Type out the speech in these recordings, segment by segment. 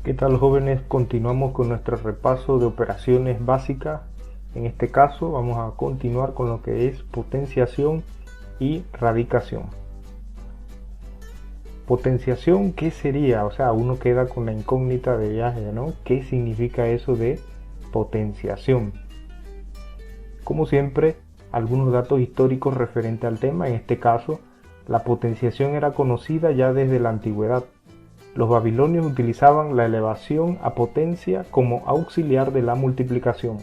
¿Qué tal, jóvenes? Continuamos con nuestro repaso de operaciones básicas. En este caso vamos a continuar con lo que es potenciación y radicación. Potenciación, ¿qué sería? O sea, uno queda con la incógnita de viaje, ¿no? ¿Qué significa eso de potenciación? Como siempre, algunos datos históricos referentes al tema. En este caso, la potenciación era conocida ya desde la antigüedad. Los babilonios utilizaban la elevación a potencia como auxiliar de la multiplicación.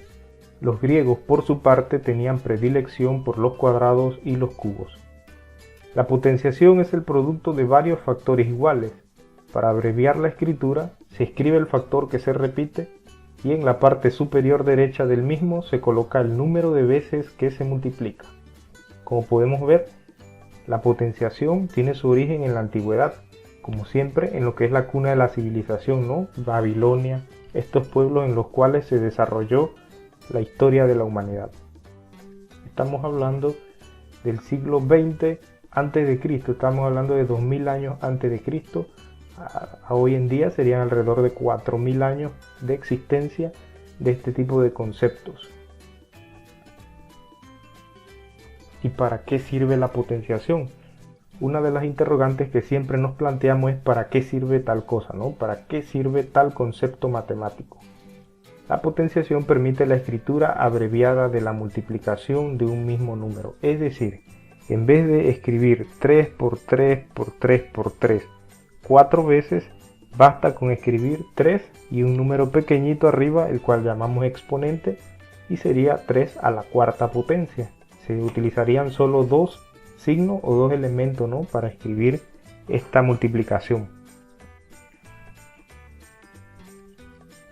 Los griegos, por su parte, tenían predilección por los cuadrados y los cubos. La potenciación es el producto de varios factores iguales. Para abreviar la escritura, se escribe el factor que se repite y en la parte superior derecha del mismo se coloca el número de veces que se multiplica. Como podemos ver, la potenciación tiene su origen en la antigüedad, como siempre en lo que es la cuna de la civilización, ¿no? Babilonia, estos pueblos en los cuales se desarrolló la historia de la humanidad. Estamos hablando del siglo XX antes de Cristo, estamos hablando de 2000 años antes de Cristo. A hoy en día serían alrededor de 4000 años de existencia de este tipo de conceptos. ¿Y para qué sirve la potenciación? Una de las interrogantes que siempre nos planteamos es ¿para qué sirve tal cosa, ¿no? ¿Para qué sirve tal concepto matemático? La potenciación permite la escritura abreviada de la multiplicación de un mismo número. Es decir, en vez de escribir 3 por 3 por 3 por 3 4 veces, basta con escribir 3 y un número pequeñito arriba, el cual llamamos exponente, y sería 3 a la cuarta potencia. Se utilizarían solo dos signos o dos elementos, ¿no? Para escribir esta multiplicación.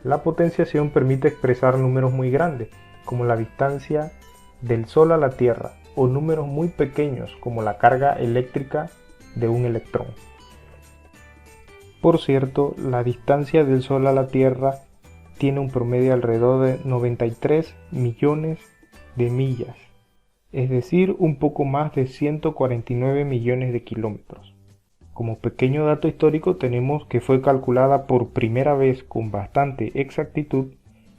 La potenciación permite expresar números muy grandes, como la distancia del Sol a la Tierra, o números muy pequeños, como la carga eléctrica de un electrón. Por cierto, la distancia del Sol a la Tierra tiene un promedio alrededor de 93 millones de millas, es decir, un poco más de 149 millones de kilómetros. Como pequeño dato histórico tenemos que fue calculada por primera vez con bastante exactitud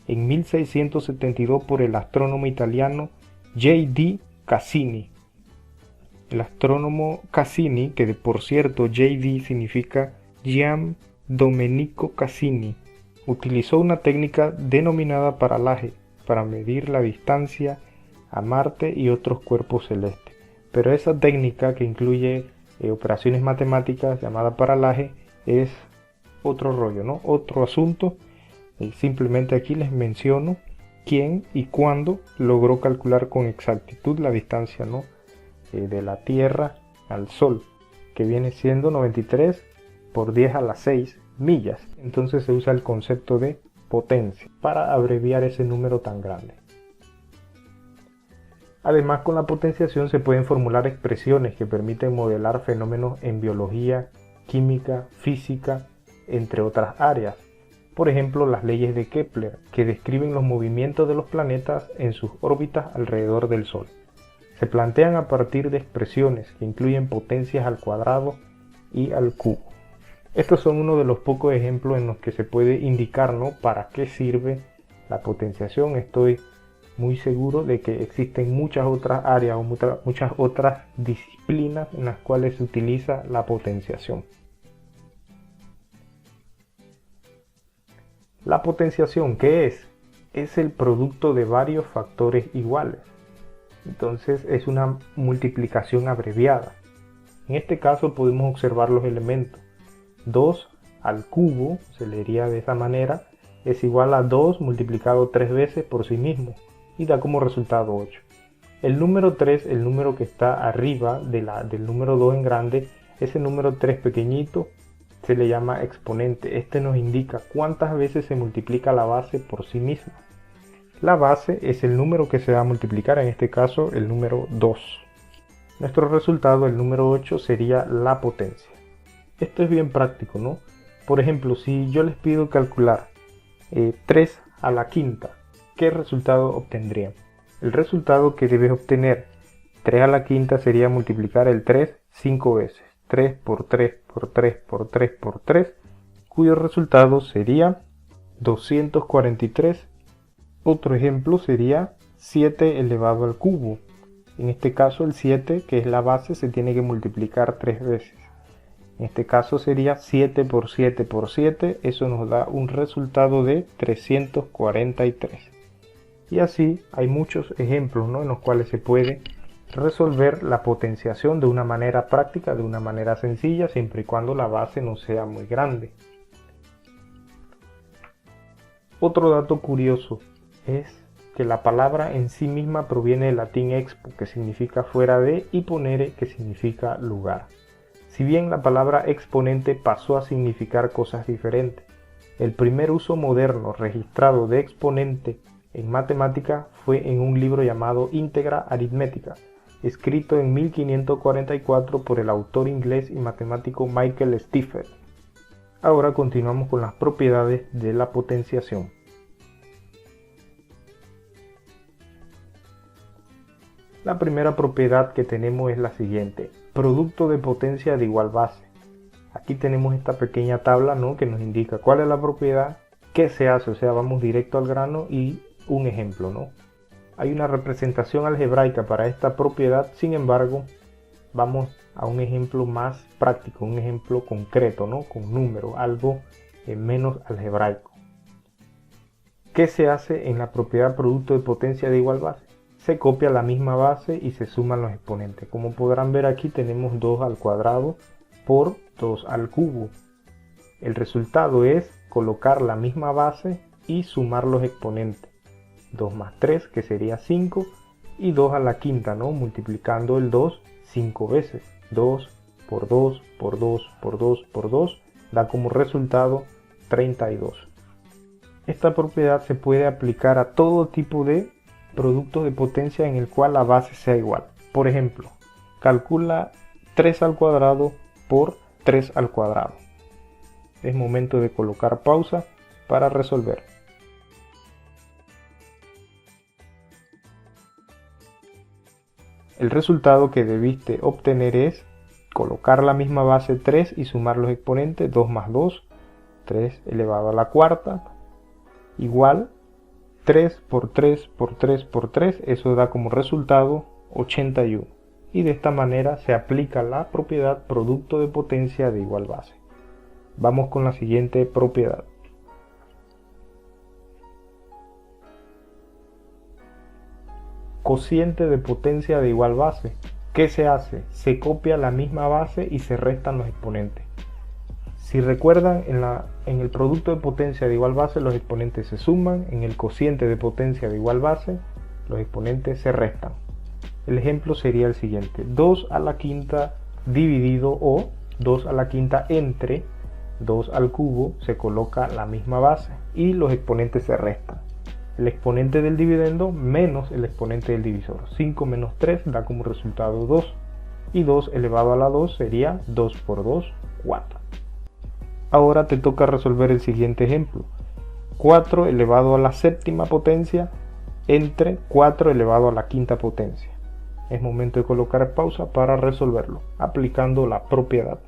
en 1672 por el astrónomo italiano J.D. Cassini. El astrónomo Cassini, que por cierto J.D. significa Gian Domenico Cassini, utilizó una técnica denominada paralaje para medir la distancia a Marte y otros cuerpos celestes. Pero esa técnica, que incluye operaciones matemáticas llamada paralaje, es otro rollo, ¿no? Otro asunto. Simplemente aquí les menciono quién y cuándo logró calcular con exactitud la distancia, ¿no? De la Tierra al Sol, que viene siendo 93 por 10 a la 6 millas. Entonces se usa el concepto de potencia para abreviar ese número tan grande. Además, con la potenciación se pueden formular expresiones que permiten modelar fenómenos en biología, química, física, entre otras áreas. Por ejemplo, las leyes de Kepler, que describen los movimientos de los planetas en sus órbitas alrededor del Sol. Se plantean a partir de expresiones que incluyen potencias al cuadrado y al cubo. Estos son uno de los pocos ejemplos en los que se puede indicar, ¿no?, para qué sirve la potenciación. Estoy muy seguro de que existen muchas otras áreas o muchas otras disciplinas en las cuales se utiliza la potenciación. La potenciación, ¿qué es? Es el producto de varios factores iguales. Entonces es una multiplicación abreviada. En este caso podemos observar los elementos. 2 al cubo, se leería de esa manera, es igual a 2 multiplicado 3 veces por sí mismo y da como resultado 8. El número 3, el número que está arriba del número 2 en grande, ese número 3 pequeñito se le llama exponente. Este nos indica cuántas veces se multiplica la base por sí misma. La base es el número que se va a multiplicar, en este caso el número 2. Nuestro resultado, el número 8, sería la potencia. Esto es bien práctico, ¿no? Por ejemplo, si yo les pido calcular 3 a la quinta, ¿qué resultado obtendrían? El resultado que debes obtener 3 a la quinta sería multiplicar el 3 5 veces. 3 por 3 por 3 por 3 por 3, cuyo resultado sería 243. Otro ejemplo sería 7 elevado al cubo. En este caso el 7, que es la base, se tiene que multiplicar 3 veces. En este caso sería 7 por 7 por 7, eso nos da un resultado de 343. Y así hay muchos ejemplos, ¿no?, en los cuales se puede resolver la potenciación de una manera práctica, de una manera sencilla, siempre y cuando la base no sea muy grande. Otro dato curioso es que la palabra en sí misma proviene del latín expo, que significa fuera de, y ponere, que significa lugar. Si bien la palabra exponente pasó a significar cosas diferentes, el primer uso moderno registrado de exponente en matemática fue en un libro llamado Íntegra Aritmética, escrito en 1544 por el autor inglés y matemático Michael Stiefel. Ahora continuamos con las propiedades de la potenciación. La primera propiedad que tenemos es la siguiente: producto de potencia de igual base. Aquí tenemos esta pequeña tabla, ¿no?, que nos indica cuál es la propiedad, qué se hace, o sea, vamos directo al grano y un ejemplo, ¿no? Hay una representación algebraica para esta propiedad, sin embargo, vamos a un ejemplo más práctico, un ejemplo concreto, ¿no?, con números, algo menos algebraico. ¿Qué se hace en la propiedad producto de potencia de igual base? Se copia la misma base y se suman los exponentes. Como podrán ver aquí tenemos 2 al cuadrado por 2 al cubo. El resultado es colocar la misma base y sumar los exponentes. 2 más 3, que sería 5, y 2 a la quinta, ¿no?, multiplicando el 2 5 veces. 2 por 2 por 2 por 2 por 2 da como resultado 32. Esta propiedad se puede aplicar a todo tipo de productos de potencia en el cual la base sea igual. Por ejemplo, calcula 3 al cuadrado por 3 al cuadrado. Es momento de colocar pausa para resolver. El resultado que debiste obtener es colocar la misma base 3 y sumar los exponentes. 2 más 2, 3 elevado a la cuarta, igual 3 por 3 por 3 por 3, eso da como resultado 81. Y de esta manera se aplica la propiedad producto de potencia de igual base. Vamos con la siguiente propiedad. Cociente de potencia de igual base. ¿Qué se hace? Se copia la misma base y se restan los exponentes. Si recuerdan, en el producto de potencia de igual base los exponentes se suman, en el cociente de potencia de igual base los exponentes se restan. El ejemplo sería el siguiente: 2 a la quinta dividido o 2 a la quinta entre 2 al cubo, se coloca la misma base y los exponentes se restan. El exponente del dividendo menos el exponente del divisor. 5 menos 3 da como resultado 2. Y 2 elevado a la 2 sería 2 por 2, 4. Ahora te toca resolver el siguiente ejemplo. 4 elevado a la séptima potencia entre 4 elevado a la quinta potencia. Es momento de colocar pausa para resolverlo, aplicando la propiedad.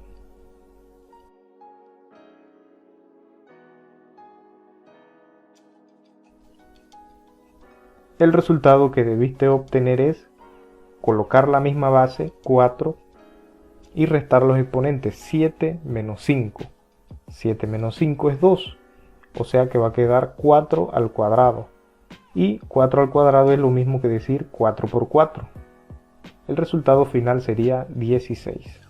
El resultado que debiste obtener es colocar la misma base, 4, y restar los exponentes, 7 menos 5. 7 menos 5 es 2, o sea que va a quedar 4 al cuadrado. Y 4 al cuadrado es lo mismo que decir 4 por 4. El resultado final sería 16.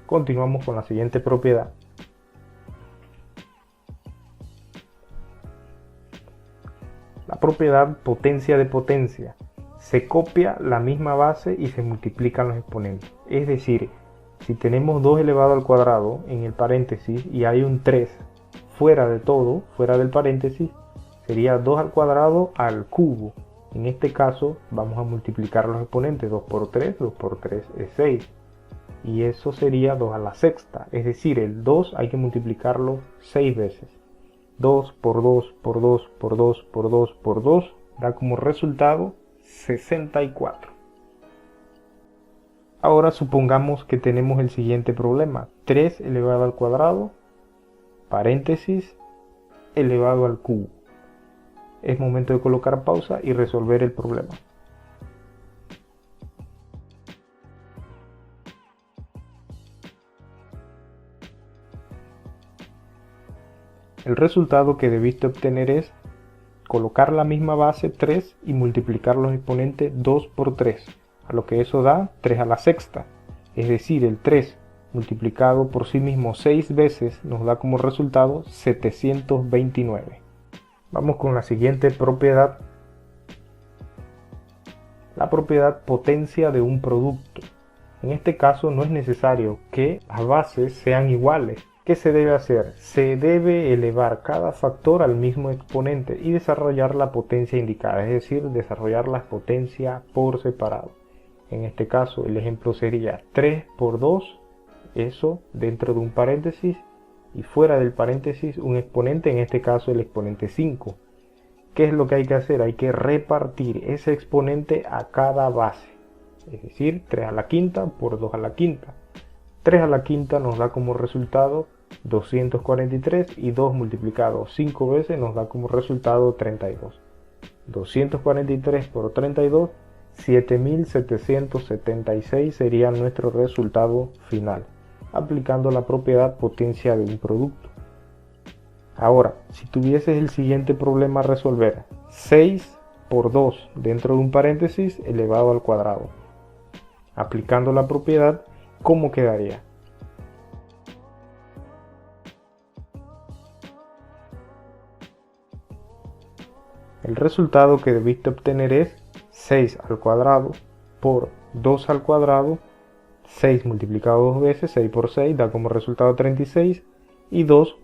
Continuamos con la siguiente propiedad. La propiedad potencia de potencia. Se copia la misma base y se multiplican los exponentes. Es decir, si tenemos 2 elevado al cuadrado en el paréntesis y hay un 3 fuera de todo, fuera del paréntesis, sería 2 al cuadrado al cubo. En este caso vamos a multiplicar los exponentes. 2 por 3 es 6. Y eso sería 2 a la sexta. Es decir, el 2 hay que multiplicarlo 6 veces. 2 por 2 por 2 por 2 por 2 por 2 da como resultado 64. Ahora supongamos que tenemos el siguiente problema. 3 elevado al cuadrado paréntesis, elevado al cubo. Es momento de colocar pausa y resolver el problema. El resultado que debiste obtener es colocar la misma base 3 y multiplicar los exponentes 2 por 3, a lo que eso da 3 a la sexta. Es decir, el 3 multiplicado por sí mismo 6 veces nos da como resultado 729. Vamos con la siguiente propiedad. La propiedad potencia de un producto. En este caso no es necesario que las bases sean iguales. ¿Qué se debe hacer? Se debe elevar cada factor al mismo exponente y desarrollar la potencia indicada, es decir, desarrollar la potencia por separado. En este caso el ejemplo sería 3 por 2, eso dentro de un paréntesis, y fuera del paréntesis un exponente, en este caso el exponente 5. ¿Qué es lo que hay que hacer? Hay que repartir ese exponente a cada base, es decir, 3 a la quinta por 2 a la quinta. 3 a la quinta nos da como resultado 243 y 2 multiplicado 5 veces nos da como resultado 32. 243 por 32, 7776 sería nuestro resultado final, aplicando la propiedad potencia de un producto. Ahora, si tuvieses el siguiente problema a resolver, 6 por 2 dentro de un paréntesis elevado al cuadrado. Aplicando la propiedad, ¿cómo quedaría? El resultado que debiste obtener es 6 al cuadrado por 2 al cuadrado, 6 multiplicado 2 veces, 6 por 6 da como resultado 36, y 2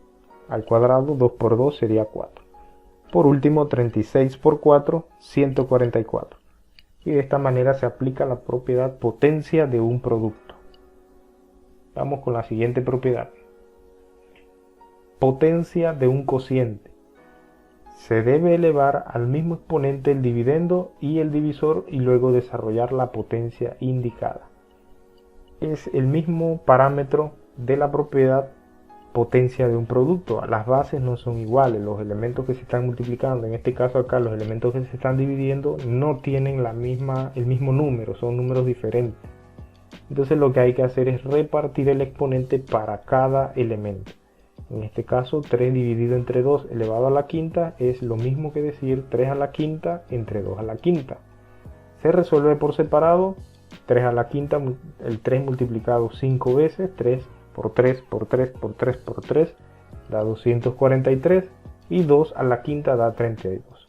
al cuadrado, 2 por 2 sería 4. Por último, 36 por 4, 144. Y de esta manera se aplica la propiedad potencia de un producto. Vamos con la siguiente propiedad. Potencia de un cociente. Se debe elevar al mismo exponente el dividendo y el divisor y luego desarrollar la potencia indicada. Es el mismo parámetro de la propiedad potencia de un producto. Las bases no son iguales, los elementos que se están multiplicando, en este caso acá los elementos que se están dividiendo no tienen el mismo número, son números diferentes. Entonces lo que hay que hacer es repartir el exponente para cada elemento. En este caso 3 dividido entre 2 elevado a la quinta es lo mismo que decir 3 a la quinta entre 2 a la quinta. Se resuelve por separado. 3 a la quinta, el 3 multiplicado 5 veces, 3 por 3 por 3 por 3 por 3 da 243 y 2 a la quinta da 32.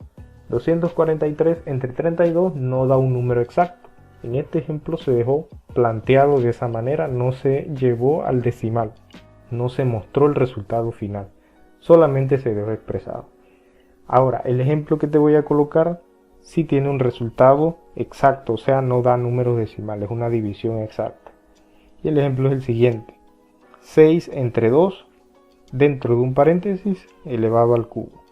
243 entre 32 no da un número exacto. En este ejemplo se dejó planteado de esa manera, no se llevó al decimal. No se mostró el resultado final, solamente se dejó expresado. Ahora, el ejemplo que te voy a colocar sí tiene un resultado exacto, o sea, no da números decimales, una división exacta. Y el ejemplo es el siguiente: 6 entre 2 dentro de un paréntesis elevado al cubo.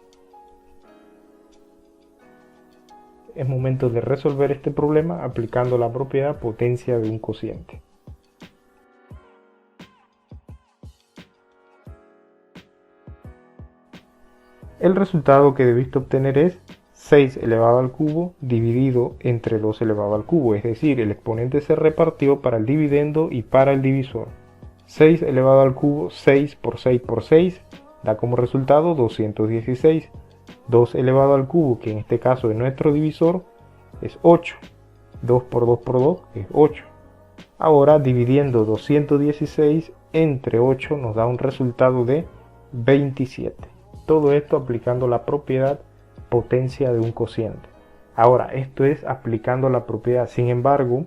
Es momento de resolver este problema aplicando la propiedad potencia de un cociente. El resultado que debiste obtener es 6 elevado al cubo dividido entre 2 elevado al cubo, es decir, el exponente se repartió para el dividendo y para el divisor. 6 elevado al cubo, 6 por 6 por 6, da como resultado 216. 2 elevado al cubo, que en este caso es nuestro divisor, es 8. 2 por 2 por 2 es 8. Ahora dividiendo 216 entre 8 nos da un resultado de 27. Todo esto aplicando la propiedad potencia de un cociente. Ahora, esto es aplicando la propiedad. Sin embargo,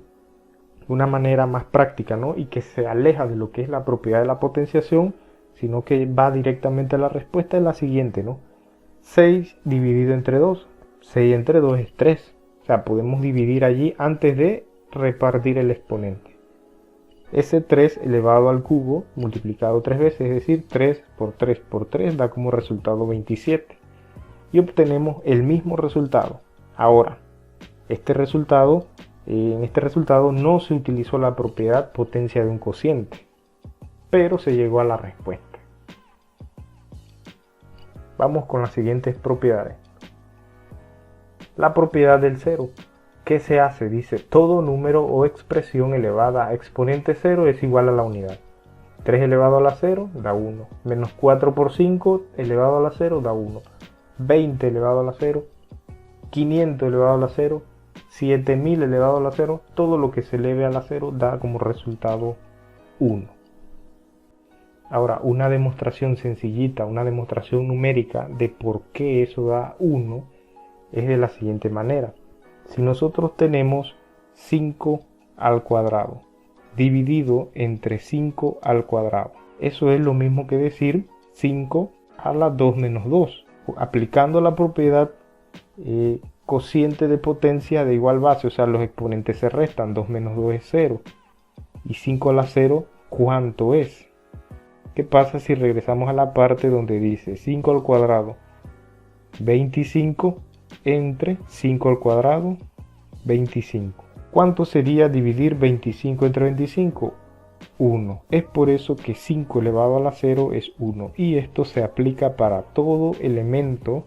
una manera más práctica, ¿no? Y que se aleja de lo que es la propiedad de la potenciación, sino que va directamente a la respuesta, es la siguiente, ¿no? 6 dividido entre 2. 6 entre 2 es 3. O sea, podemos dividir allí antes de repartir el exponente. Ese 3 elevado al cubo multiplicado 3 veces, es decir, 3 por 3 por 3 da como resultado 27. Y obtenemos el mismo resultado. Ahora, en este resultado no se utilizó la propiedad potencia de un cociente, pero se llegó a la respuesta. Vamos con las siguientes propiedades. La propiedad del cero. ¿Qué se hace? Dice, todo número o expresión elevada a exponente cero es igual a la unidad. 3 elevado a la 0 da 1. Menos 4 por 5 elevado a la 0 da 1. 20 elevado a la 0. 500 elevado a la 0. 7000 elevado a la 0. Todo lo que se eleve a la 0 da como resultado 1. Ahora, una demostración sencillita, una demostración numérica de por qué eso da 1 es de la siguiente manera. Si nosotros tenemos 5 al cuadrado dividido entre 5 al cuadrado, eso es lo mismo que decir 5 a la 2 menos 2, aplicando la propiedad cociente de potencia de igual base, o sea, los exponentes se restan, 2 menos 2 es 0, y 5 a la 0, ¿cuánto es? ¿Qué pasa si regresamos a la parte donde dice 5 al cuadrado? 25 entre 5 al cuadrado, 25. ¿Cuánto sería dividir 25 entre 25? 1. Es por eso que 5 elevado a la 0 es 1. Y esto se aplica para todo elemento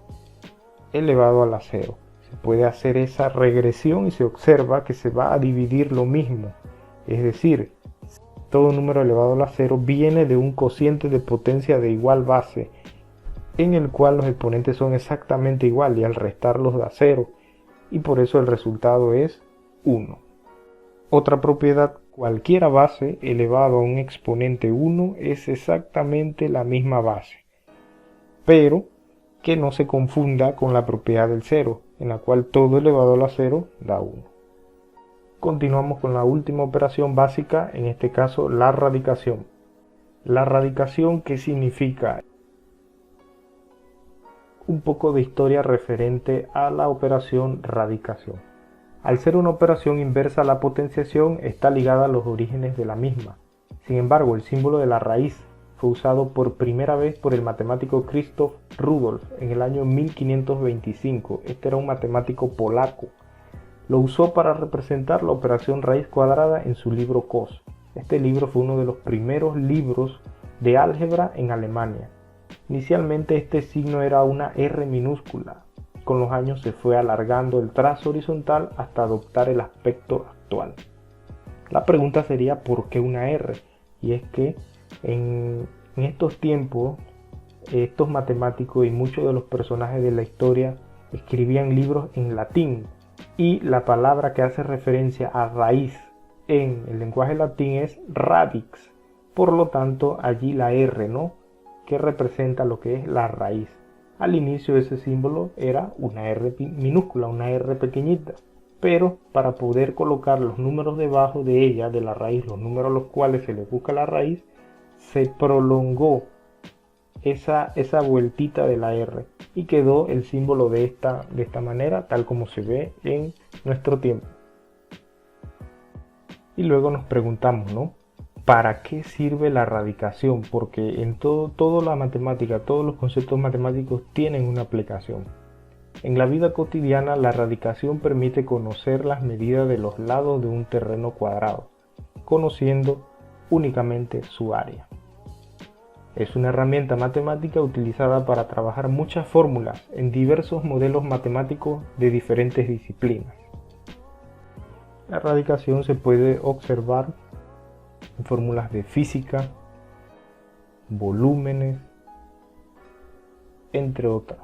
elevado a la 0. Se puede hacer esa regresión y se observa que se va a dividir lo mismo. Es decir, todo número elevado a la 0 viene de un cociente de potencia de igual base, en el cual los exponentes son exactamente igual y al restarlos da 0, y por eso el resultado es 1. Otra propiedad, cualquier base elevado a un exponente 1 es exactamente la misma base, pero que no se confunda con la propiedad del 0, en la cual todo elevado a la 0 da 1. Continuamos con la última operación básica, en este caso la radicación. La radicación, ¿qué significa? Un poco de historia referente a la operación radicación. Al ser una operación inversa, la potenciación está ligada a los orígenes de la misma. Sin embargo, el símbolo de la raíz fue usado por primera vez por el matemático Krzysztof Rudolf en el año 1525. Este era un matemático polaco. Lo usó para representar la operación raíz cuadrada en su libro Cos. Este libro fue uno de los primeros libros de álgebra en Alemania. Inicialmente este signo era una R minúscula. Con los años se fue alargando el trazo horizontal hasta adoptar el aspecto actual. La pregunta sería ¿por qué una R? Y es que en estos tiempos estos matemáticos y muchos de los personajes de la historia escribían libros en latín. Y la palabra que hace referencia a raíz en el lenguaje latín es radix. Por lo tanto, allí la R, ¿no?, que representa lo que es la raíz. Al inicio ese símbolo era una R minúscula, una R pequeñita. Pero para poder colocar los números debajo de ella, de la raíz, los números a los cuales se le busca la raíz, se prolongó esa vueltita de la R y quedó el símbolo de esta manera, tal como se ve en nuestro tiempo. Y luego nos preguntamos, ¿no?, ¿para qué sirve la radicación? Porque en toda la matemática, todos los conceptos matemáticos tienen una aplicación. En la vida cotidiana, la radicación permite conocer las medidas de los lados de un terreno cuadrado, conociendo únicamente su área. Es una herramienta matemática utilizada para trabajar muchas fórmulas en diversos modelos matemáticos de diferentes disciplinas. La radicación se puede observar en fórmulas de física, volúmenes, entre otras.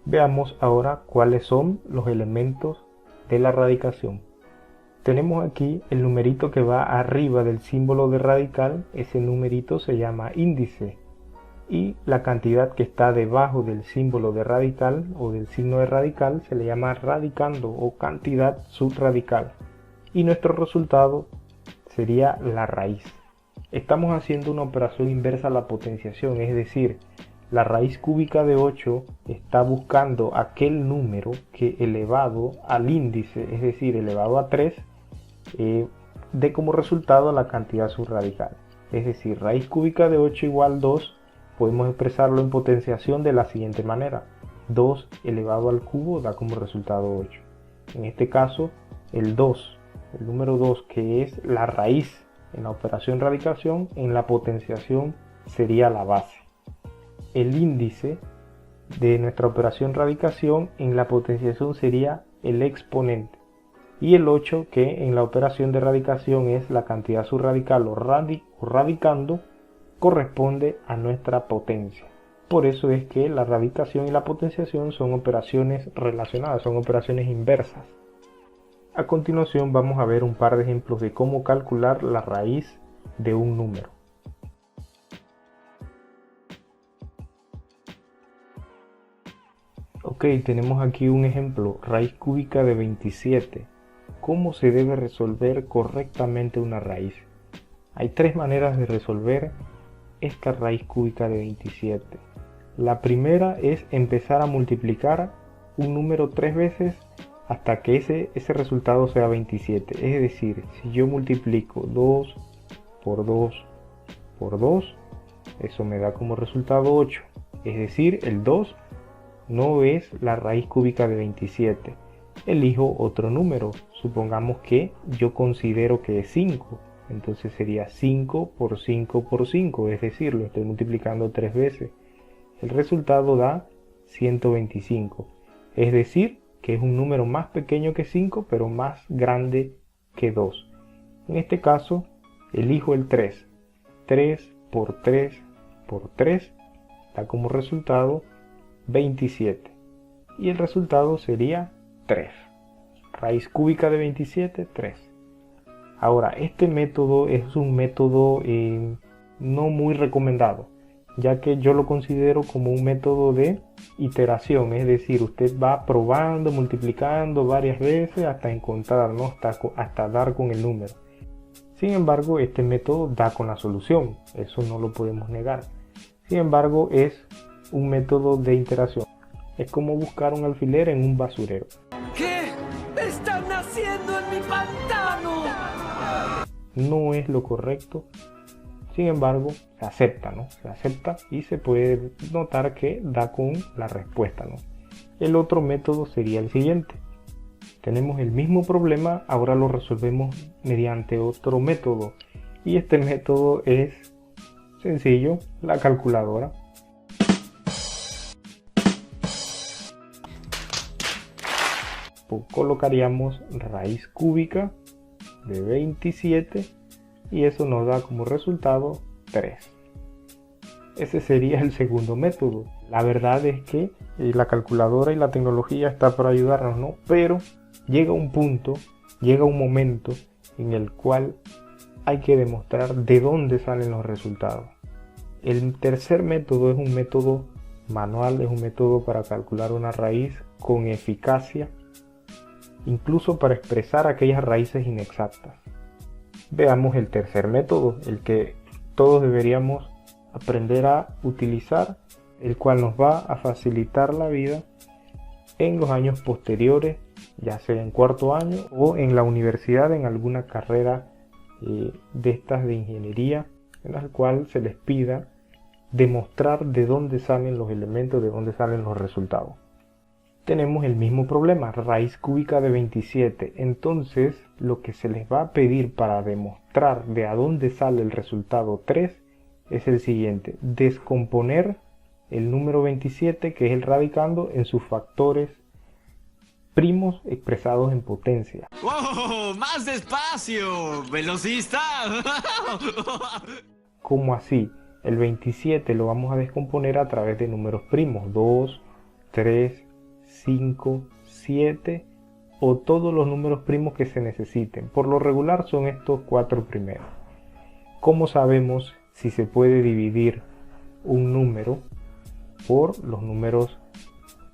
Veamos ahora cuáles son los elementos de la radicación. Tenemos aquí el numerito que va arriba del símbolo de radical. Ese numerito se llama índice, y la cantidad que está debajo del símbolo de radical o del signo de radical se le llama radicando o cantidad subradical, y nuestro resultado sería la raíz. Estamos haciendo una operación inversa a la potenciación, es decir, la raíz cúbica de 8 está buscando aquel número que elevado al índice, es decir, elevado a 3, dé como resultado la cantidad subradical. Es decir, raíz cúbica de 8 igual 2, podemos expresarlo en potenciación de la siguiente manera. 2 elevado al cubo da como resultado 8. En este caso, el número 2, que es la raíz en la operación radicación, en la potenciación sería la base. El índice de nuestra operación radicación en la potenciación sería el exponente. Y el 8, que en la operación de radicación es la cantidad subradical o radicando, corresponde a nuestra potencia. Por eso es que la radicación y la potenciación son operaciones relacionadas, son operaciones inversas. A continuación vamos a ver un par de ejemplos de cómo calcular la raíz de un número. Ok, tenemos aquí un ejemplo, raíz cúbica de 27. ¿Cómo se debe resolver correctamente una raíz? Hay tres maneras de resolver esta raíz cúbica de 27. La primera es empezar a multiplicar un número 3 veces hasta que ese resultado sea 27. Es decir, si yo multiplico 2 por 2 por 2, eso me da como resultado 8. Es decir, el 2 no es la raíz cúbica de 27. Elijo otro número. Supongamos que yo considero que es 5. Entonces sería 5 por 5 por 5. Es decir, lo estoy multiplicando 3 veces. El resultado da 125. Es decir, que es un número más pequeño que 5, pero más grande que 2. En este caso, elijo el 3. 3 por 3 por 3 da como resultado 27. Y el resultado sería 3. Raíz cúbica de 27, 3. Ahora, este método es un método no muy recomendado, ya que yo lo considero como un método de iteración, es decir, usted va probando, multiplicando varias veces hasta encontrar, ¿no? hasta dar con el número. Sin embargo, este método da con la solución, eso no lo podemos negar. Sin embargo, es un método de iteración. Es como buscar un alfiler en un basurero. ¿Qué están haciendo en mi pantano? No es lo correcto. Sin embargo, se acepta, ¿no? Se acepta y se puede notar que da con la respuesta, ¿no? El otro método sería el siguiente. Tenemos el mismo problema, ahora lo resolvemos mediante otro método. Y este método es sencillo, la calculadora. Colocaríamos raíz cúbica de 27 y eso nos da como resultado 3. Ese sería el segundo método. La verdad es que la calculadora y la tecnología está para ayudarnos, ¿no? Pero llega un punto, llega un momento en el cual hay que demostrar de dónde salen los resultados. El tercer método es un método manual, es un método para calcular una raíz con eficacia, incluso para expresar aquellas raíces inexactas. Veamos el tercer método, el que todos deberíamos aprender a utilizar, el cual nos va a facilitar la vida en los años posteriores, ya sea en cuarto año o en la universidad, en alguna carrera de estas de ingeniería, en la cual se les pida demostrar de dónde salen los elementos, de dónde salen los resultados. Tenemos el mismo problema, raíz cúbica de 27. Entonces, lo que se les va a pedir para demostrar de a dónde sale el resultado 3 es el siguiente: descomponer el número 27, que es el radicando, en sus factores primos expresados en potencia. ¡Wow! ¡Más despacio! ¡Velocista! ¿Cómo así? El 27 lo vamos a descomponer a través de números primos, 2, 3, 5, 7 o todos los números primos que se necesiten. Por lo regular son estos 4 primeros. ¿Cómo sabemos si se puede dividir un número por los números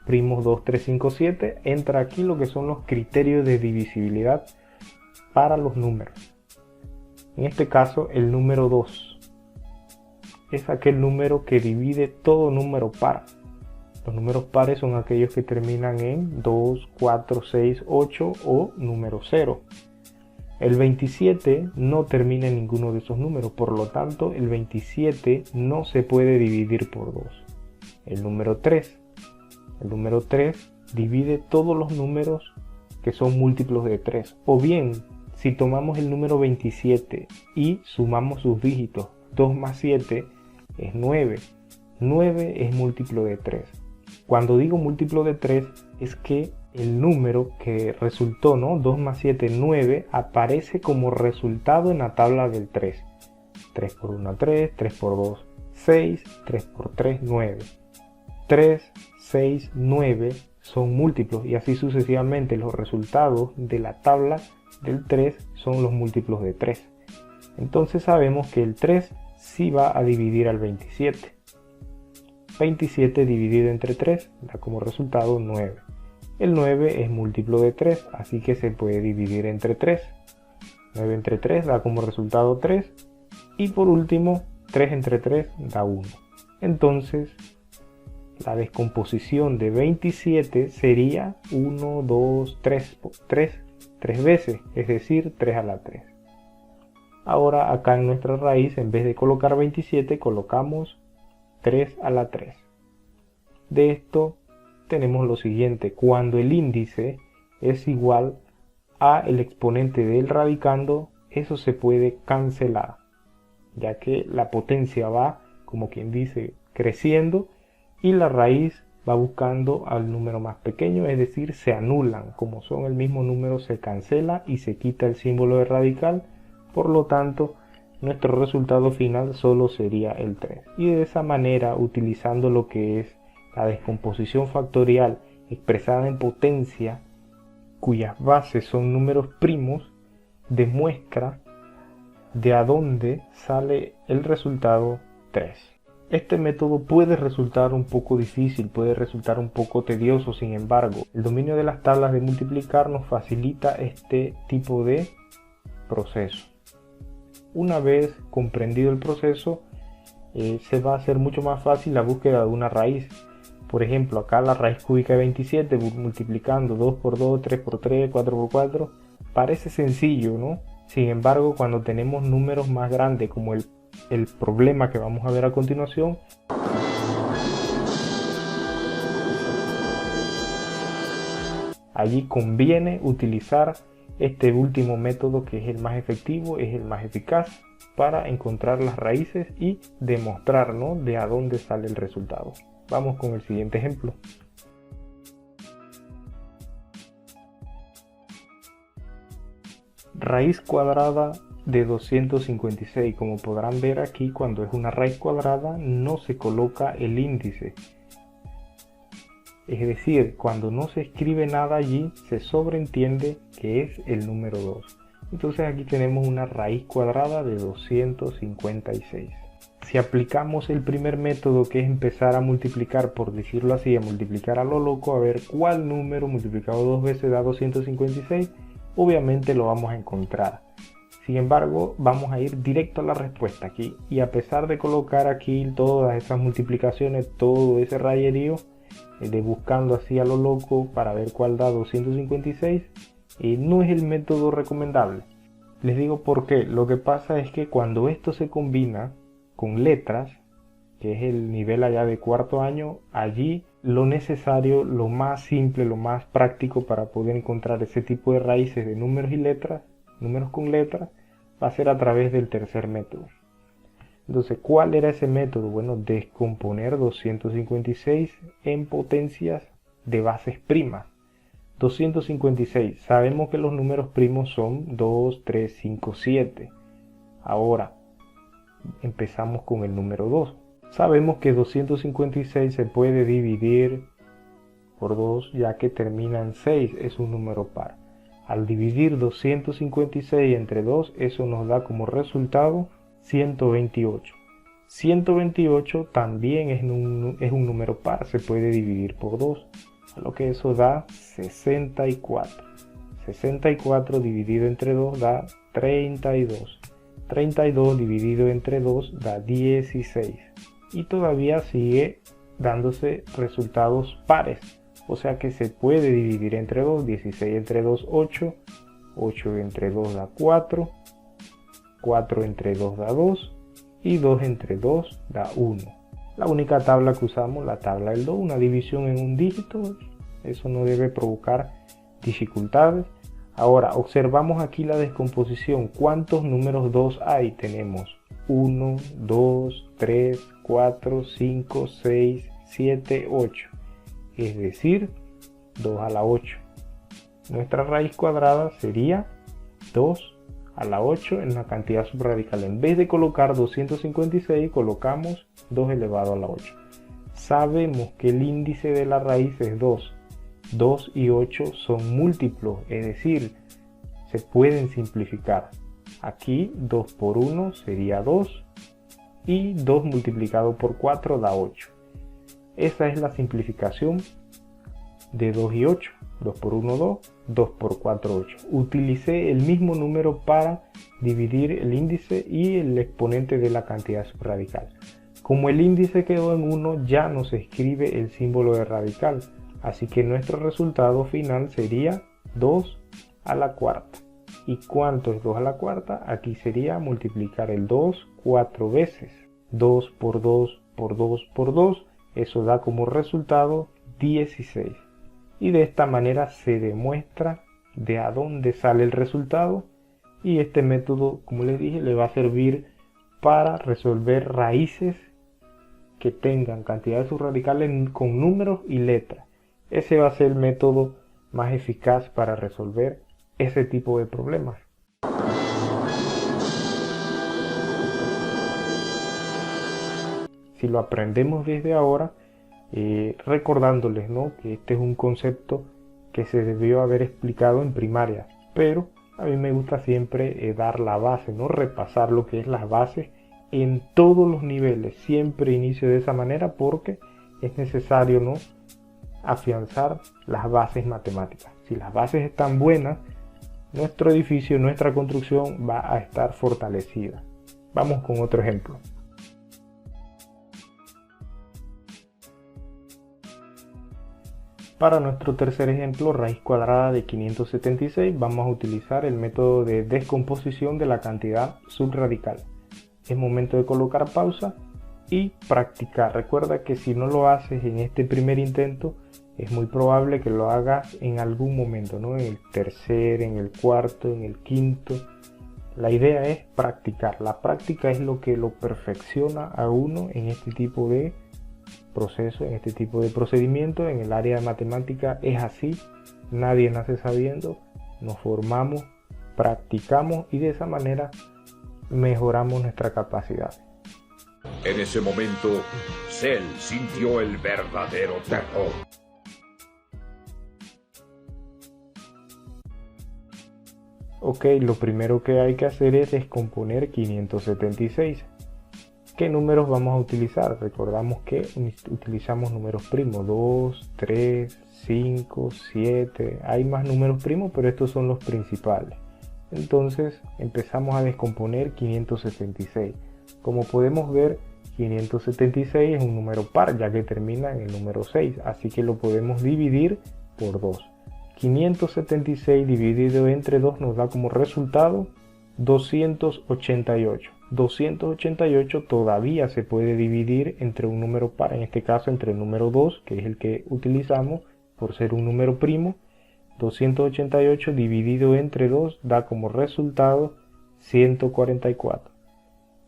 primos 2, 3, 5, 7? Entra aquí lo que son los criterios de divisibilidad para los números. En este caso, el número 2 es aquel número que divide todo número par. Los números pares son aquellos que terminan en 2, 4, 6, 8 o número 0. El 27 no termina en ninguno de esos números, por lo tanto el 27 no se puede dividir por 2. El número 3 divide todos los números que son múltiplos de 3. O bien, si tomamos el número 27 y sumamos sus dígitos, 2 más 7 es 9. 9 es múltiplo de 3. Cuando digo múltiplo de 3 es que el número que resultó, ¿no? 2 más 7, 9, aparece como resultado en la tabla del 3. 3 por 1, 3, 3 por 2, 6, 3 por 3, 9. 3, 6, 9 son múltiplos y así sucesivamente. Los resultados de la tabla del 3 son los múltiplos de 3. Entonces sabemos que el 3 sí va a dividir al 27. 27 dividido entre 3 da como resultado 9. El 9 es múltiplo de 3, así que se puede dividir entre 3. 9 entre 3 da como resultado 3. Y por último, 3 entre 3 da 1. Entonces, la descomposición de 27 sería 1, 2, 3, 3 veces, es decir, 3 a la 3. Ahora acá en nuestra raíz, en vez de colocar 27, colocamos 3 a la 3. De esto tenemos lo siguiente: cuando el índice es igual a el exponente del radicando, eso se puede cancelar, ya que la potencia va, como quien dice, creciendo y la raíz va buscando al número más pequeño, es decir, se anulan. Como son el mismo número, se cancela y se quita el símbolo de radical. Por lo tanto, nuestro resultado final solo sería el 3. Y de esa manera, utilizando lo que es la descomposición factorial expresada en potencia, cuyas bases son números primos, demuestra de a dónde sale el resultado 3. Este método puede resultar un poco difícil, puede resultar un poco tedioso. Sin embargo, el dominio de las tablas de multiplicar nos facilita este tipo de proceso. Una vez comprendido el proceso, se va a hacer mucho más fácil la búsqueda de una raíz. Por ejemplo, acá la raíz cúbica de 27 multiplicando 2 por 2, 3 por 3, 4 por 4, parece sencillo, ¿no? Sin embargo, cuando tenemos números más grandes como el problema que vamos a ver a continuación, allí conviene utilizar este último método, que es el más efectivo, es el más eficaz para encontrar las raíces y demostrar, ¿no?, de a dónde sale el resultado. Vamos con el siguiente ejemplo. Raíz cuadrada de 256. Como podrán ver aquí, cuando es una raíz cuadrada no se coloca el índice. Es decir, cuando no se escribe nada allí, se sobreentiende que es el número 2. Entonces aquí tenemos una raíz cuadrada de 256. Si aplicamos el primer método, que es empezar a multiplicar, por decirlo así, a multiplicar a lo loco, a ver cuál número multiplicado dos veces da 256, obviamente lo vamos a encontrar. Sin embargo, vamos a ir directo a la respuesta aquí. Y a pesar de colocar aquí todas esas multiplicaciones, todo ese rayerío, de buscando así a lo loco para ver cuál da 256, no es el método recomendable. Les digo por qué. Lo que pasa es que cuando esto se combina con letras, que es el nivel allá de cuarto año, allí lo necesario, lo más simple, lo más práctico para poder encontrar ese tipo de raíces de números y letras, números con letras, va a ser a través del tercer método. Entonces, ¿cuál era ese método? Bueno, descomponer 256 en potencias de bases primas. 256, sabemos que los números primos son 2, 3, 5, 7. Ahora, empezamos con el número 2. Sabemos que 256 se puede dividir por 2, ya que termina en 6, es un número par. Al dividir 256 entre 2, eso nos da como resultado 128. 128 también es un número par, se puede dividir por 2, a lo que eso da 64. 64 dividido entre 2 da 32. 32 dividido entre 2 da 16. Y todavía sigue dándose resultados pares. O sea que se puede dividir entre 2, 16 entre 2, 8, 8 entre 2 da 4, 4 entre 2 da 2 y 2 entre 2 da 1. La única tabla que usamos, la tabla del 2, una división en un dígito, eso no debe provocar dificultades. Ahora, observamos aquí la descomposición. ¿Cuántos números 2 hay? Tenemos 1, 2, 3, 4, 5, 6, 7, 8. es decir, 2 a la 8. Nuestra raíz cuadrada sería 2 a la 8 en la cantidad subradical. En vez de colocar 256, colocamos 2 elevado a la 8. Sabemos que el índice de la raíz es 2. 2 y 8 son múltiplos, es decir, se pueden simplificar. Aquí 2 por 1 sería 2 y 2 multiplicado por 4 da 8. Esa es la simplificación de 2 y 8. 2 por 1, 2. 2 por 4, 8. Utilicé el mismo número para dividir el índice y el exponente de la cantidad subradical. Como el índice quedó en 1, ya no se escribe el símbolo de radical. Así que nuestro resultado final sería 2 a la cuarta. ¿Y cuánto es 2 a la cuarta? Aquí sería multiplicar el 2 4 veces. 2 por 2 por 2 por 2. Eso da como resultado 16. Y de esta manera se demuestra de a dónde sale el resultado. Y este método, como les dije, le va a servir para resolver raíces que tengan cantidades subradicales con números y letras. Ese va a ser el método más eficaz para resolver ese tipo de problemas. Si lo aprendemos desde ahora, recordándoles, ¿no?, que este es un concepto que se debió haber explicado en primaria, pero a mí me gusta siempre dar la base, ¿no?, repasar lo que es las bases en todos los niveles. Siempre inicio de esa manera porque es necesario, ¿no?, afianzar las bases matemáticas. Si las bases están buenas, nuestro edificio, nuestra construcción va a estar fortalecida. Vamos con otro ejemplo. Para nuestro tercer ejemplo, raíz cuadrada de 576, vamos a utilizar el método de descomposición de la cantidad subradical. Es momento de colocar pausa y practicar. Recuerda que si no lo haces en este primer intento, es muy probable que lo hagas en algún momento, ¿no?, en el tercer, en el cuarto, en el quinto. La idea es practicar. La práctica es lo que lo perfecciona a uno en este tipo de proceso, en este tipo de procedimiento. En el área de matemática es así, nadie nace sabiendo, nos formamos, practicamos y de esa manera mejoramos nuestra capacidad. En ese momento, Cell sintió el verdadero terror. Ok, lo primero que hay que hacer es descomponer 576. ¿Qué números vamos a utilizar? Recordamos que utilizamos números primos, 2, 3, 5, 7. Hay más números primos, pero estos son los principales. Entonces empezamos a descomponer 576. Como podemos ver, 576 es un número par, ya que termina en el número 6, así que lo podemos dividir por 2. 576 dividido entre 2 nos da como resultado 288. 288 todavía se puede dividir entre un número par, en este caso entre el número 2, que es el que utilizamos por ser un número primo. 288 dividido entre 2 da como resultado 144.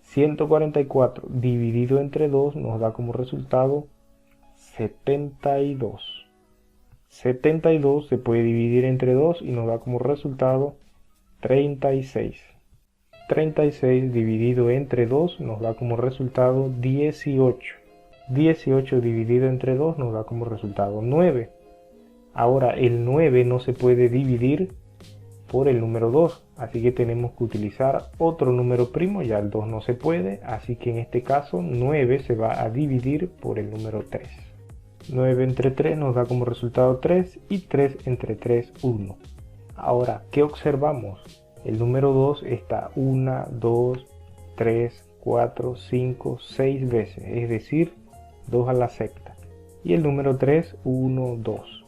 144 dividido entre 2 nos da como resultado 72. 72 se puede dividir entre 2 y nos da como resultado 36. 36 dividido entre 2 nos da como resultado 18. 18 dividido entre 2 nos da como resultado 9. Ahora el 9 no se puede dividir por el número 2, así que tenemos que utilizar otro número primo, ya el 2 no se puede, así que en este caso 9 se va a dividir por el número 3. 9 entre 3 nos da como resultado 3 y 3 entre 3, 1. Ahora, ¿qué observamos? El número 2 está 1, 2, 3, 4, 5, 6 veces, es decir, 2 a la sexta. Y el número 3, 1, 2.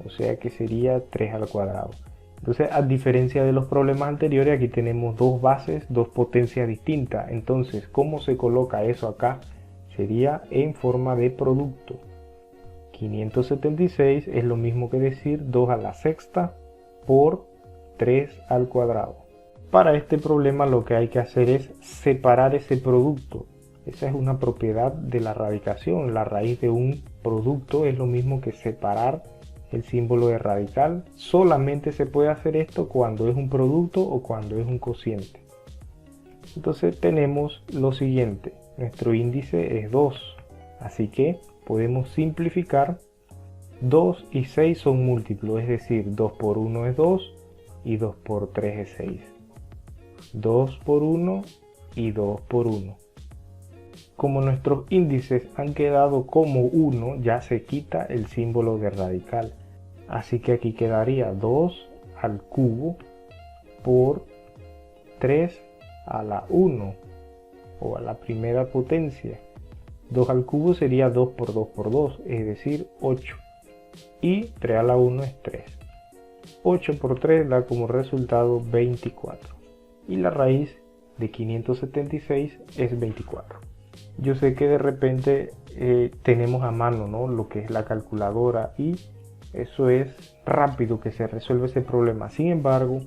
O sea que sería 3 al cuadrado. Entonces, a diferencia de los problemas anteriores, aquí tenemos dos bases, dos potencias distintas. Entonces, ¿cómo se coloca eso acá? Sería en forma de producto. 576 es lo mismo que decir 2 a la sexta por 3 al cuadrado. Para este problema lo que hay que hacer es separar ese producto. Esa es una propiedad de la radicación. La raíz de un producto es lo mismo que separar el símbolo de radical. Solamente se puede hacer esto cuando es un producto o cuando es un cociente. Entonces tenemos lo siguiente, nuestro índice es 2, así que podemos simplificar. 2 y 6 son múltiplos, es decir, 2 por 1 es 2 y 2 por 3 es 6. 2 por 1 y 2 por 1. Como nuestros índices han quedado como 1, ya se quita el símbolo de radical. Así que aquí quedaría 2 al cubo por 3 a la 1 o a la primera potencia. 2 al cubo sería 2 por 2 por 2, es decir, 8. Y 3 a la 1 es 3. 8 por 3 da como resultado 24. Y la raíz de 576 es 24. Yo sé que de repente tenemos a mano, ¿no?, lo que es la calculadora y eso es rápido que se resuelve ese problema. Sin embargo,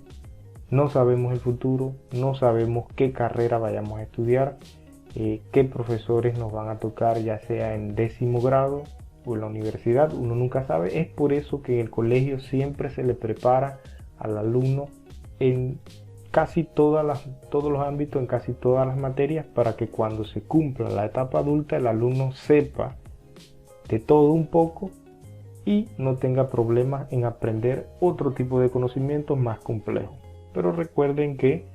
no sabemos el futuro, no sabemos qué carrera vayamos a estudiar, qué profesores nos van a tocar, ya sea en 10º grado o en la universidad, uno nunca sabe. Es por eso que en el colegio siempre se le prepara al alumno en casi todos los ámbitos, en casi todas las materias, para que cuando se cumpla la etapa adulta el alumno sepa de todo un poco y no tenga problemas en aprender otro tipo de conocimientos más complejos. Pero recuerden que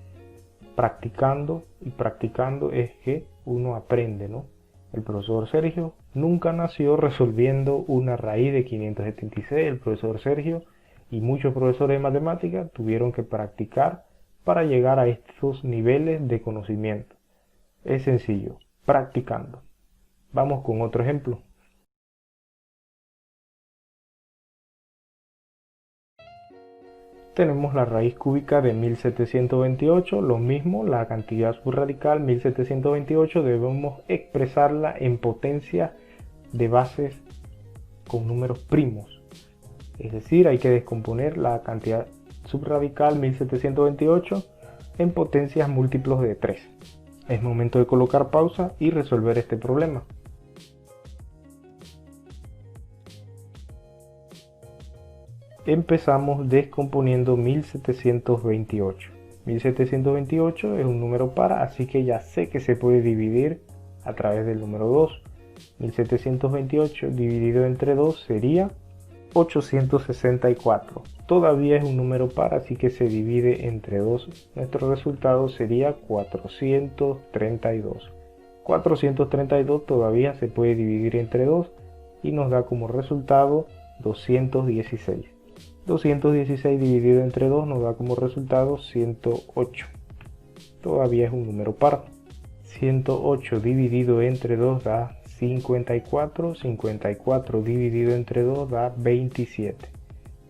practicando y practicando es que uno aprende, ¿no? El profesor Sergio nunca nació resolviendo una raíz de 576. El profesor Sergio y muchos profesores de matemáticas tuvieron que practicar para llegar a estos niveles de conocimiento. Es sencillo, practicando. Vamos con otro ejemplo. Tenemos la raíz cúbica de 1728, lo mismo, la cantidad subradical 1728 debemos expresarla en potencia de bases con números primos. Es decir, hay que descomponer la cantidad subradical 1728 en potencias múltiplos de 3. Es momento de colocar pausa y resolver este problema. Empezamos descomponiendo 1728. 1728 es un número par, así que ya sé que se puede dividir a través del número 2. 1728 dividido entre 2 sería 864. Todavía es un número par, así que se divide entre 2. Nuestro resultado sería 432. 432 todavía se puede dividir entre 2 y nos da como resultado 216. 216 dividido entre 2 nos da como resultado 108. Todavía es un número par. 108 dividido entre 2 da 54. 54 dividido entre 2 da 27.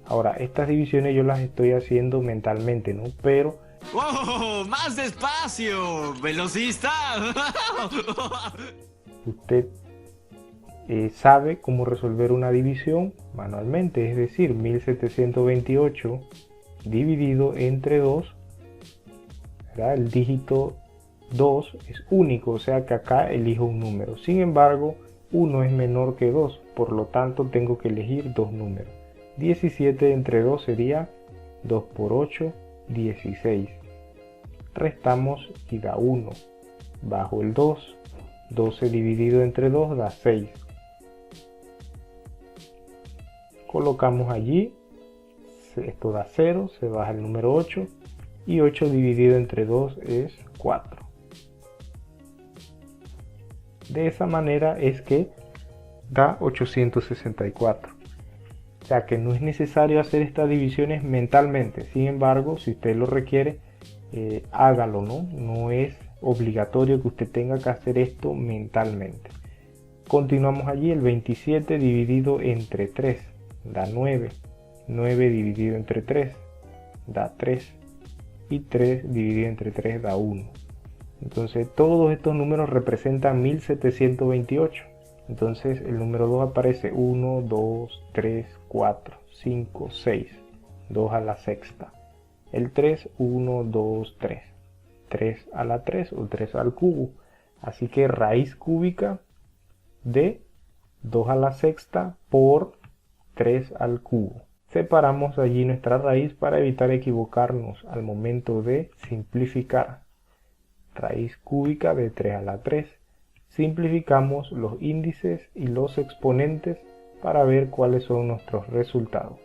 Ahora, estas divisiones yo las estoy haciendo mentalmente, ¿no? Pero... ¡Oh! ¡Más despacio! ¡Velocista! Usted sabe cómo resolver una división manualmente, es decir, 1728 dividido entre 2, ¿verdad? El dígito 2 es único, o sea que acá elijo un número. Sin embargo, 1 es menor que 2, por lo tanto tengo que elegir dos números. 17 entre 2 sería 2 por 8, 16. Restamos y da 1. Bajo el 2, 12 dividido entre 2 da 6. Colocamos allí, esto da 0, se baja el número 8 y 8 dividido entre 2 es 4. De esa manera es que da 864. O sea que no es necesario hacer estas divisiones mentalmente. Sin embargo, si usted lo requiere, hágalo, ¿no? No es obligatorio que usted tenga que hacer esto mentalmente. Continuamos allí, el 27 dividido entre 3 da 9. 9 dividido entre 3 da 3. Y 3 dividido entre 3 da 1. Entonces todos estos números representan 1728. Entonces el número 2 aparece 1, 2, 3, 4, 5, 6. 2 a la sexta. El 3, 1, 2, 3. 3 a la 3 o 3 al cubo. Así que raíz cúbica de 2 a la sexta por 3 al cubo. Separamos allí nuestra raíz para evitar equivocarnos al momento de simplificar. Raíz cúbica de 3 a la 3. Simplificamos los índices y los exponentes para ver cuáles son nuestros resultados.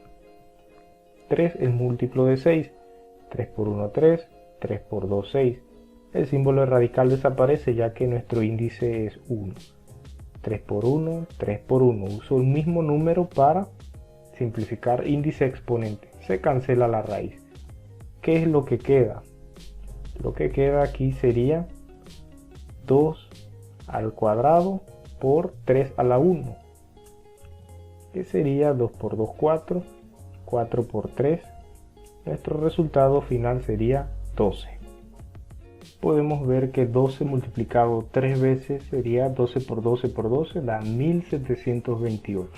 3 es múltiplo de 6. 3 por 1, 3. 3 por 2, 6. El símbolo de radical desaparece ya que nuestro índice es 1. 3 por 1, 3 por 1. Uso el mismo número para simplificar índice exponente. Se cancela la raíz. ¿Qué es lo que queda? Lo que queda aquí sería 2 al cuadrado por 3 a la 1. Que sería 2 por 2, 4. 4 por 3. Nuestro resultado final sería 12. Podemos ver que 12 multiplicado 3 veces sería 12 por 12 por 12, da 1728.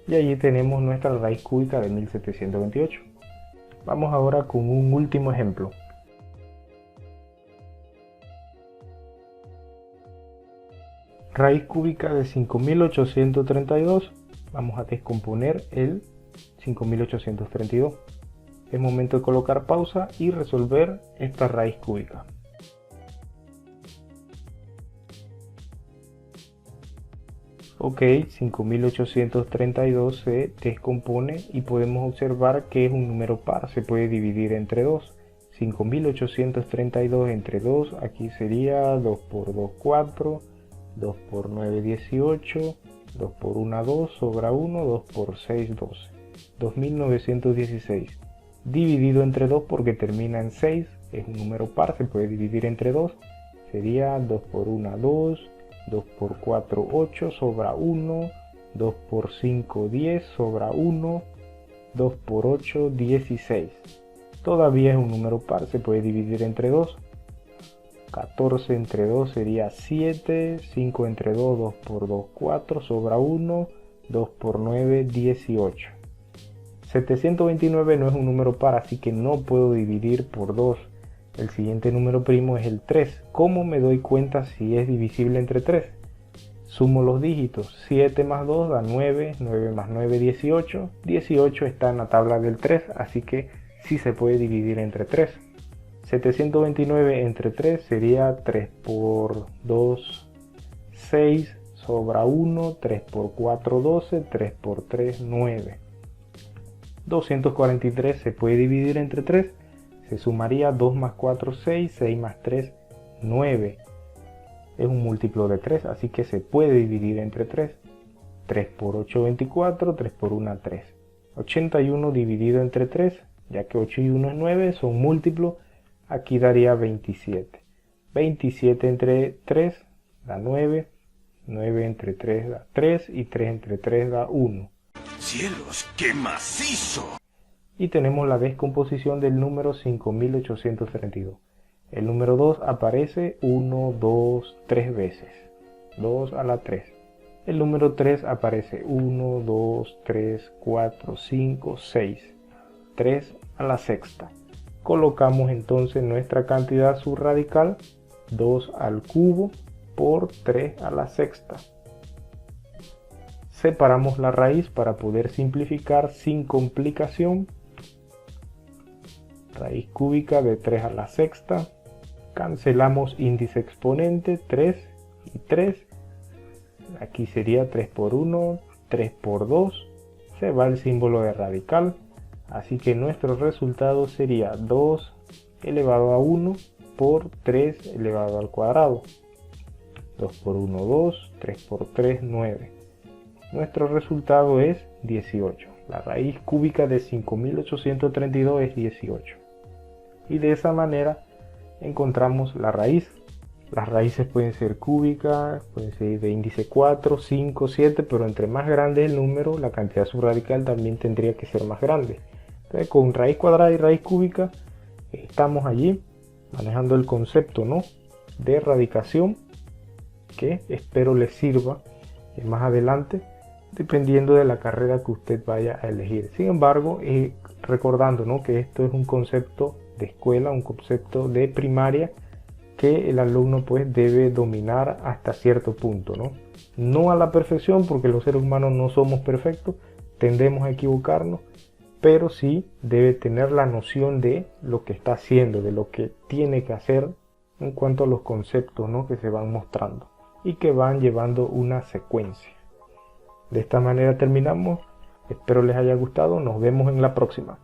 Y allí tenemos nuestra raíz cúbica de 1728. Vamos ahora con un último ejemplo. Raíz cúbica de 5832. Vamos a descomponer el 5832. Es momento de colocar pausa y resolver esta raíz cúbica. Ok, 5832 se descompone y podemos observar que es un número par, se puede dividir entre 2. 5832 entre 2, aquí sería 2 por 2, 4, 2 por 9, 18, 2 por 1, 2, sobra 1, 2 por 6, 12. 2916. Dividido entre 2 porque termina en 6, es un número par, se puede dividir entre 2. Sería 2 por 1, 2. 2 por 4, 8, sobra 1, 2 por 5, 10, sobra 1, 2 por 8, 16. Todavía es un número par, se puede dividir entre 2. 14 entre 2 sería 7, 5 entre 2, 2 por 2, 4, sobra 1, 2 por 9, 18. 729 no es un número par, así que no puedo dividir por 2. El siguiente número primo es el 3. ¿Cómo me doy cuenta si es divisible entre 3? Sumo los dígitos. 7 más 2 da 9. 9 más 9, 18. 18 está en la tabla del 3, así que sí se puede dividir entre 3. 729 entre 3 sería 3 por 2, 6. Sobra 1. 3 por 4, 12. 3 por 3, 9. 243 se puede dividir entre 3. Se sumaría 2 más 4, 6, 6 más 3, 9. Es un múltiplo de 3, así que se puede dividir entre 3. 3 por 8, 24, 3 por 1, 3. 81 dividido entre 3, ya que 8 y 1 es 9, son múltiplos, aquí daría 27. 27 entre 3 da 9, 9 entre 3 da 3 y 3 entre 3 da 1. ¡Cielos, qué macizo! Y tenemos la descomposición del número 5832. El número 2 aparece 1, 2, 3 veces. 2 a la 3. El número 3 aparece 1, 2, 3, 4, 5, 6. 3 a la sexta. Colocamos entonces nuestra cantidad subradical, 2 al cubo por 3 a la sexta. Separamos la raíz para poder simplificar sin complicación. Raíz cúbica de 3 a la sexta. Cancelamos índice exponente, 3 y 3. Aquí sería 3 por 1, 3 por 2. Se va el símbolo de radical. Así que nuestro resultado sería 2 elevado a 1 por 3 elevado al cuadrado. 2 por 1, 2. 3 por 3, 9. Nuestro resultado es 18. La raíz cúbica de 5832 es 18. Y de esa manera encontramos la raíz. Las raíces pueden ser cúbicas, pueden ser de índice 4, 5, 7, pero entre más grande el número, la cantidad subradical también tendría que ser más grande. Entonces, con raíz cuadrada y raíz cúbica estamos allí manejando el concepto, ¿no?, de radicación, que espero les sirva más adelante, dependiendo de la carrera que usted vaya a elegir. Sin embargo, recordando, ¿no?, que esto es un concepto de escuela, un concepto de primaria, que el alumno pues debe dominar hasta cierto punto, ¿no? No a la perfección, porque los seres humanos no somos perfectos, tendemos a equivocarnos, pero sí debe tener la noción de lo que está haciendo, de lo que tiene que hacer en cuanto a los conceptos, ¿no?, que se van mostrando y que van llevando una secuencia. De esta manera terminamos. Espero les haya gustado. Nos vemos en la próxima.